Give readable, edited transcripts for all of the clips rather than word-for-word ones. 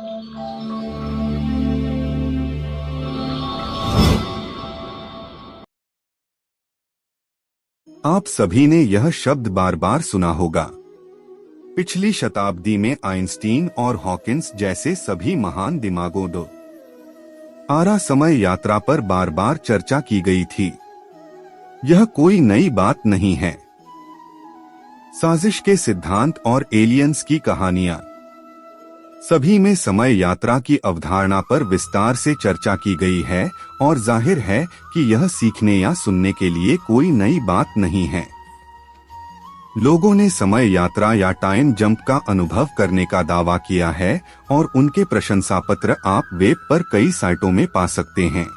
आप सभी ने यह शब्द बार बार सुना होगा। पिछली शताब्दी में आइंस्टीन और हॉकिंस जैसे सभी महान दिमागों द्वारा समय यात्रा पर बार बार चर्चा की गई थी। यह कोई नई बात नहीं है। साजिश के सिद्धांत और एलियंस की कहानियां, सभी में समय यात्रा की अवधारणा पर विस्तार से चर्चा की गई है और जाहिर है कि यह सीखने या सुनने के लिए कोई नई बात नहीं है। लोगों ने समय यात्रा या टाइम जंप का अनुभव करने का दावा किया है और उनके प्रशंसापत्र आप वेब पर कई साइटों में पा सकते हैं।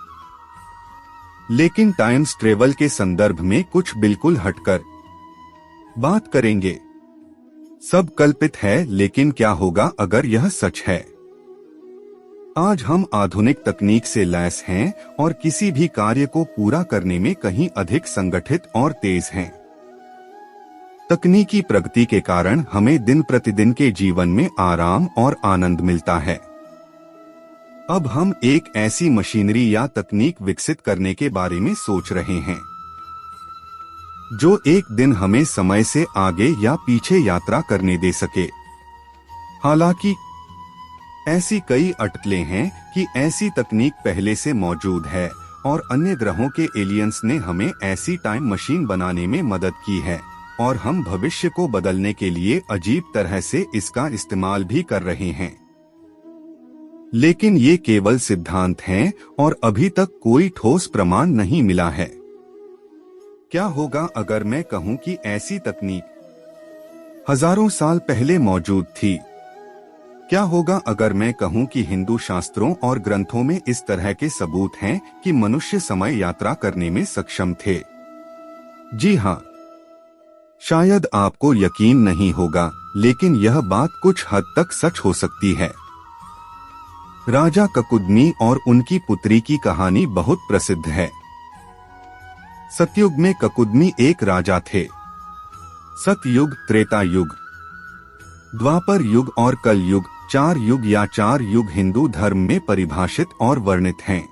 लेकिन टाइम ट्रेवल के संदर्भ में कुछ बिल्कुल हटकर बात करेंगे। सब कल्पित है, लेकिन क्या होगा अगर यह सच है? आज हम आधुनिक तकनीक से लैस हैं और किसी भी कार्य को पूरा करने में कहीं अधिक संगठित और तेज हैं। तकनीकी प्रगति के कारण हमें दिन प्रतिदिन के जीवन में आराम और आनंद मिलता है। अब हम एक ऐसी मशीनरी या तकनीक विकसित करने के बारे में सोच रहे हैं जो एक दिन हमें समय से आगे या पीछे यात्रा करने दे सके। हालांकि ऐसी कई अटकलें हैं कि ऐसी तकनीक पहले से मौजूद है और अन्य ग्रहों के एलियंस ने हमें ऐसी टाइम मशीन बनाने में मदद की है और हम भविष्य को बदलने के लिए अजीब तरह से इसका इस्तेमाल भी कर रहे हैं। लेकिन ये केवल सिद्धांत हैं और अभी तक कोई ठोस प्रमाण नहीं मिला है। क्या होगा अगर मैं कहूं कि ऐसी तकनीक हजारों साल पहले मौजूद थी? क्या होगा अगर मैं कहूं कि हिंदू शास्त्रों और ग्रंथों में इस तरह के सबूत हैं कि मनुष्य समय यात्रा करने में सक्षम थे? जी हाँ, शायद आपको यकीन नहीं होगा, लेकिन यह बात कुछ हद तक सच हो सकती है। राजा ककुदमी और उनकी पुत्री की कहानी बहुत प्रसिद्ध है। सतयुग में ककुदमी एक राजा थे। सतयुग, त्रेता युग, द्वापर युग और कल युग, 4 युग या 4 युग हिंदू धर्म में परिभाषित और वर्णित हैं।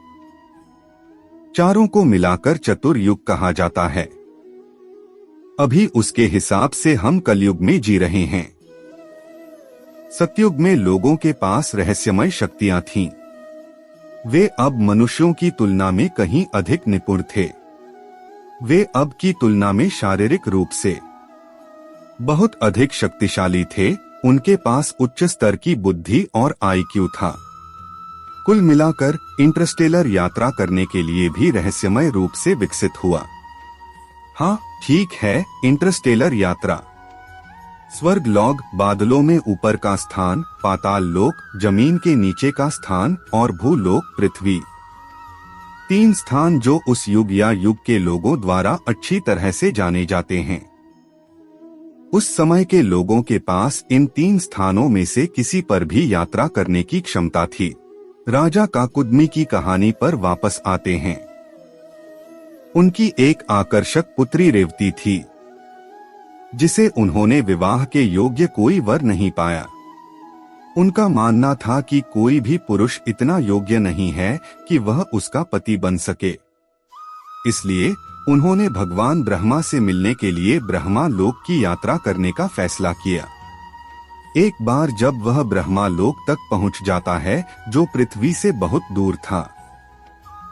चारों को मिलाकर चतुर्युग कहा जाता है। अभी उसके हिसाब से हम कलयुग में जी रहे हैं। सतयुग में लोगों के पास रहस्यमय शक्तियां थीं। वे अब मनुष्यों की तुलना में कहीं अधिक निपुण थे। वे अब की तुलना में शारीरिक रूप से बहुत अधिक शक्तिशाली थे। उनके पास उच्च स्तर की बुद्धि और आईक्यू था। कुल मिलाकर इंटरस्टेलर यात्रा करने के लिए भी रहस्यमय रूप से विकसित हुआ। हाँ, ठीक है, इंटरस्टेलर यात्रा। स्वर्ग लोक, बादलों में ऊपर का स्थान, पाताल लोक, जमीन के नीचे का स्थान और भूलोक, पृथ्वी, 3 स्थान जो उस युग या युग के लोगों द्वारा अच्छी तरह से जाने जाते हैं। उस समय के लोगों के पास इन 3 स्थानों में से किसी पर भी यात्रा करने की क्षमता थी। राजा काकुदमी की कहानी पर वापस आते हैं। उनकी एक आकर्षक पुत्री रेवती थी, जिसे उन्होंने विवाह के योग्य कोई वर नहीं पाया। उनका मानना था कि कोई भी पुरुष इतना योग्य नहीं है कि वह उसका पति बन सके। इसलिए उन्होंने भगवान ब्रह्मा से मिलने के लिए ब्रह्मा लोक की यात्रा करने का फैसला किया। एक बार जब वह ब्रह्मा लोक तक पहुंच जाता है, जो पृथ्वी से बहुत दूर था,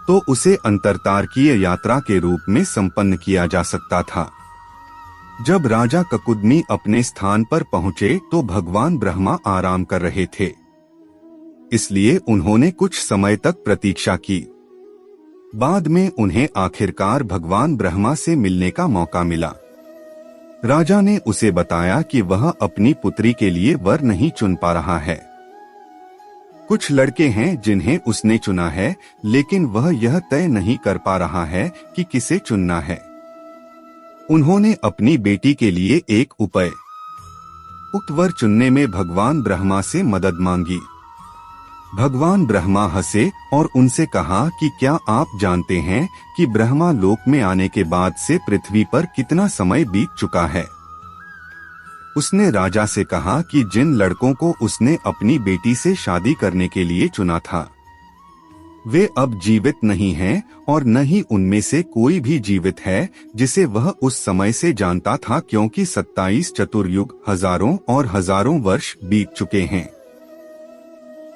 तो उसे अंतरतारकीय यात्रा के रूप में संपन्न किया जा सकता था। जब राजा ककुदमी अपने स्थान पर पहुंचे तो भगवान ब्रह्मा आराम कर रहे थे। इसलिए उन्होंने कुछ समय तक प्रतीक्षा की। बाद में उन्हें आखिरकार भगवान ब्रह्मा से मिलने का मौका मिला। राजा ने उसे बताया कि वह अपनी पुत्री के लिए वर नहीं चुन पा रहा है। कुछ लड़के हैं जिन्हें उसने चुना है, लेकिन वह यह तय नहीं कर पा रहा है कि किसे चुनना है। उन्होंने अपनी बेटी के लिए एक उपाय, उक्त वर चुनने में भगवान ब्रह्मा से मदद मांगी। भगवान ब्रह्मा हंसे और उनसे कहा कि क्या आप जानते हैं कि ब्रह्मा लोक में आने के बाद से पृथ्वी पर कितना समय बीत चुका है? उसने राजा से कहा कि जिन लड़कों को उसने अपनी बेटी से शादी करने के लिए चुना था वे अब जीवित नहीं हैं और न ही उनमें से कोई भी जीवित है जिसे वह उस समय से जानता था, क्योंकि 27 चतुर्युग हजारों और हजारों वर्ष बीत चुके हैं।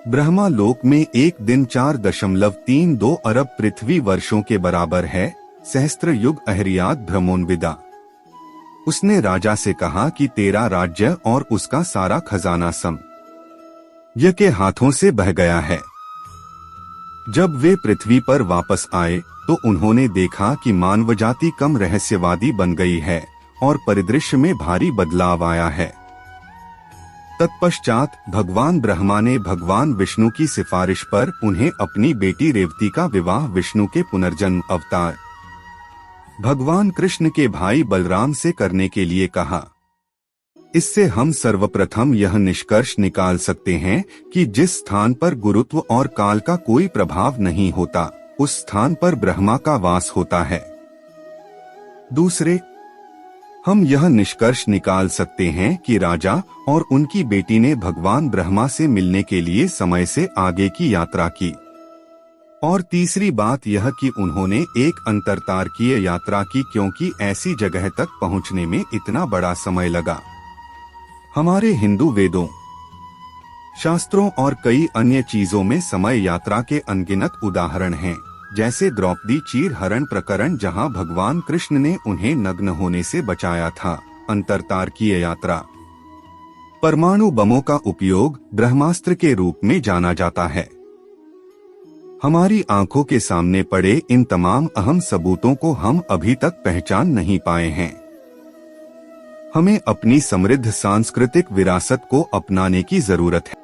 ब्रह्मा लोक में एक दिन 4.32 अरब पृथ्वी वर्षों के बराबर है। सहस्त्र युग अहरियात भ्रमोन्विदा। उसने राजा से कहा कि तेरा राज्य और उसका सारा खजाना समय के हाथों से बह गया है। जब वे पृथ्वी पर वापस आए तो उन्होंने देखा कि मानवजाति कम रहस्यवादी बन गई है और परिदृश्य में भारी बदलाव आया है। तत्पश्चात भगवान ब्रह्मा ने भगवान विष्णु की सिफारिश पर उन्हें अपनी बेटी रेवती का विवाह विष्णु के पुनर्जन्म अवतार भगवान कृष्ण के भाई बलराम से करने के लिए कहा। इससे हम सर्वप्रथम यह निष्कर्ष निकाल सकते हैं कि जिस स्थान पर गुरुत्व और काल का कोई प्रभाव नहीं होता, उस स्थान पर ब्रह्मा का वास होता है। दूसरे, हम यह निष्कर्ष निकाल सकते हैं कि राजा और उनकी बेटी ने भगवान ब्रह्मा से मिलने के लिए समय से आगे की यात्रा की। और तीसरी बात यह कि उन्होंने एक अंतरतारकीय यात्रा की, क्योंकि ऐसी जगह तक पहुंचने में इतना बड़ा समय लगा। हमारे हिंदू वेदों, शास्त्रों और कई अन्य चीजों में समय यात्रा के अनगिनत उदाहरण हैं, जैसे द्रौपदी चीर हरण प्रकरण जहां भगवान कृष्ण ने उन्हें नग्न होने से बचाया था। अंतरतारकीय यात्रा। परमाणु बमों का उपयोग ब्रह्मास्त्र के रूप में जाना जाता है। हमारी आंखों के सामने पड़े इन तमाम अहम सबूतों को हम अभी तक पहचान नहीं पाए हैं। हमें अपनी समृद्ध सांस्कृतिक विरासत को अपनाने की जरूरत है।